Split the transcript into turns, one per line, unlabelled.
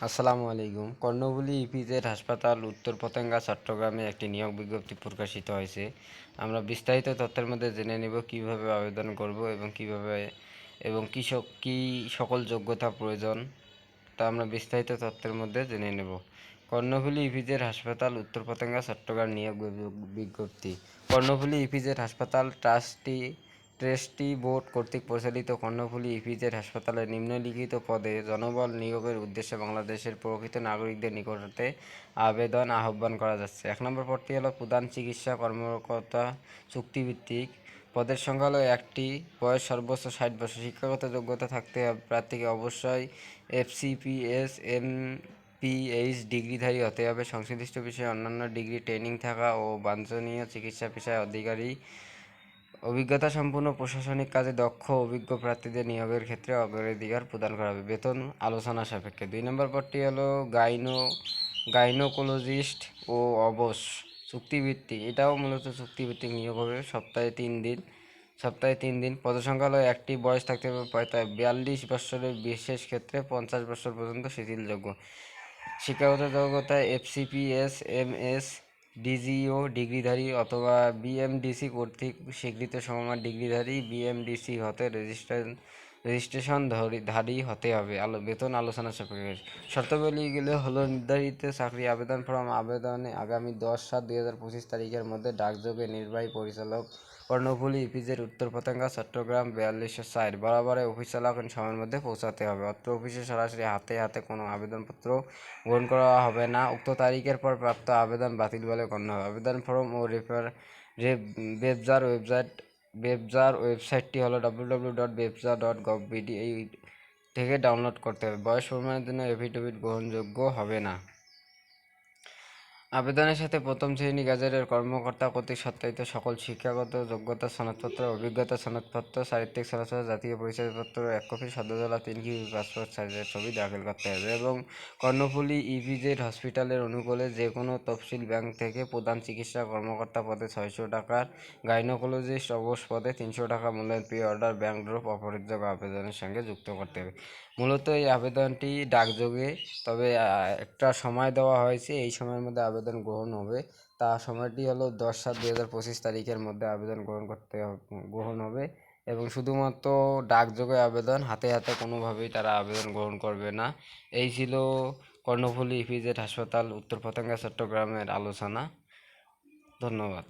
আসসালামু আলাইকুম। কর্ণফুলী ইপিজেড হাসপাতাল উত্তর পতেঙ্গা চট্টগ্রামে একটি নিয়োগ বিজ্ঞপ্তি প্রকাশিত হয়েছে। আমরা বিস্তারিত তথ্যের মধ্যে জেনে নেব কিভাবে আবেদন করব এবং কি সকল যোগ্যতা প্রয়োজন, তা আমরা বিস্তারিত তথ্যের মধ্যে জেনে নেব। কর্ণফুলী ইপিজেড হাসপাতাল উত্তর পতেঙ্গা চট্টগ্রাম নিয়োগ বিজ্ঞপ্তি। কর্ণফুলী ইপিজেড হাসপাতাল ট্রাস্টি বোর্ড কর্তৃক পরিচালিত কর্ণফুলী ইপিজেড হাসপাতালে নিম্নলিখিত পদে জনবল নিয়োগের উদ্দেশ্যে বাংলাদেশের প্রকৃত নাগরিকদের নিকটতে আবেদন আহ্বান করা যাচ্ছে। 1 নম্বর পদটি হলো প্রধান চিকিৎসা কর্মকর্তা চুক্তিভিত্তিক। পদের সংখ্যা হলো একটি। বয়স সর্বোচ্চ 60 বছর। শিক্ষাগত যোগ্যতা থাকতে হবে প্রার্থীকে অবশ্যই FCPS MPH ডিগ্রিধারী হতে হবে। সংশ্লিষ্ট বিষয়ে অন্যান্য ডিগ্রি ট্রেনিং থাকা ও বাঞ্ছনীয় চিকিৎসা পেশায় অভিজ্ঞতা সম্পন্ন প্রশাসনিক কাজে দক্ষ অভিজ্ঞ প্রার্থীদের নিয়োগের ক্ষেত্রে অগ্রাধিকার প্রদান করা হবে। বেতন আলোচনা সাপেক্ষে। 2 নম্বর পদটি হলো গাইনোকোলজিস্ট ও অবশ চুক্তিভিত্তিক। এটাও মূলত চুক্তিভিত্তিক নিয়োগ হবে। সপ্তাহে 3 দিন। পদসংখ্যা হলো একটি। বয়স থাকতে হবে 42 বছরের, বিশেষ ক্ষেত্রে 50 বছর পর্যন্ত শিথিলযোগ্য। শিক্ষাগত যোগ্যতা FCPS MS DGO ডিগ্রিধারী অথবা BMDC কর্তৃক স্বীকৃত সমমান ডিগ্রিধারী BMDC হতে রেজিস্ট্রেশনধারী হতে হবে। বেতন আলোচনা সাপেক্ষে। শর্তাবলীগুলো হলো নির্ধারিত চাকরি আবেদন ফর্ম আবেদনে আগামী 10/7/2025 তারিখের মধ্যে ডাকযোগে নির্বাহী পরিচালক কর্ণফুলী ইপিজেড উত্তর পতেঙ্গা চট্টগ্রাম 4204 বরাবরে অফিস চলাকালীন সময়ের মধ্যে পৌঁছাতে হবে। অত্র অফিসে সরাসরি হাতে কোনো আবেদনপত্র গ্রহণ করা হবে না। উক্ত তারিখের পর প্রাপ্ত আবেদন বাতিল বলে গণ্য হবে। আবেদন ফর্ম ও বেবজার ওয়েবসাইটটি হলো www.bebza.gov.bd এই থেকে ডাউনলোড করতে হবে। বয়স প্রমাণের জন্য এফিডেভিট গ্রহণযোগ্য হবে না। আবেদনের সাথে প্রথম শ্রেণী গেজেটের কর্মকর্তা কর্তৃক সত্যায়িত সকল শিক্ষাগত যোগ্যতা সনদপত্র, অভিজ্ঞতা সনদপত্র, চারিত্রিক সনদপত্র, জাতীয় পরিচয়পত্র 1 কপি, সদ্যতলা 3 কিউবি পাসপোর্ট সাইজের ছবি দাখিল করতে হবে এবং কর্ণফুলী ইপিজেড হসপিটালের অনুকূলে যে কোনো তফসিল ব্যাংক থেকে প্রধান চিকিৎসা কর্মকর্তা পদে 600 টাকার, গাইনোকোলজিস্ট অবশ পদে 300 টাকা মূল্যের পে অর্ডার ব্যাংক ড্রপ অপরিহার্য আবেদনের সঙ্গে যুক্ত করতে হবে। মূলত এই আবেদনটি ডাকযোগে, তবে একটা সময় দেওয়া হয়েছে, এই সময়ের মধ্যে আবেদন গ্রহণ হবে। তা সময়টি হলো 10/7/2025 তারিখের মধ্যে আবেদন গ্রহণ হবে এবং শুধুমাত্র ডাকযোগে আবেদন, হাতে কোনোভাবেই তারা আবেদন গ্রহণ করবে না। এই ছিল কর্ণফুলী ইপিজেড হাসপাতাল উত্তর পতেঙ্গা চট্টগ্রামের আলোচনা। ধন্যবাদ।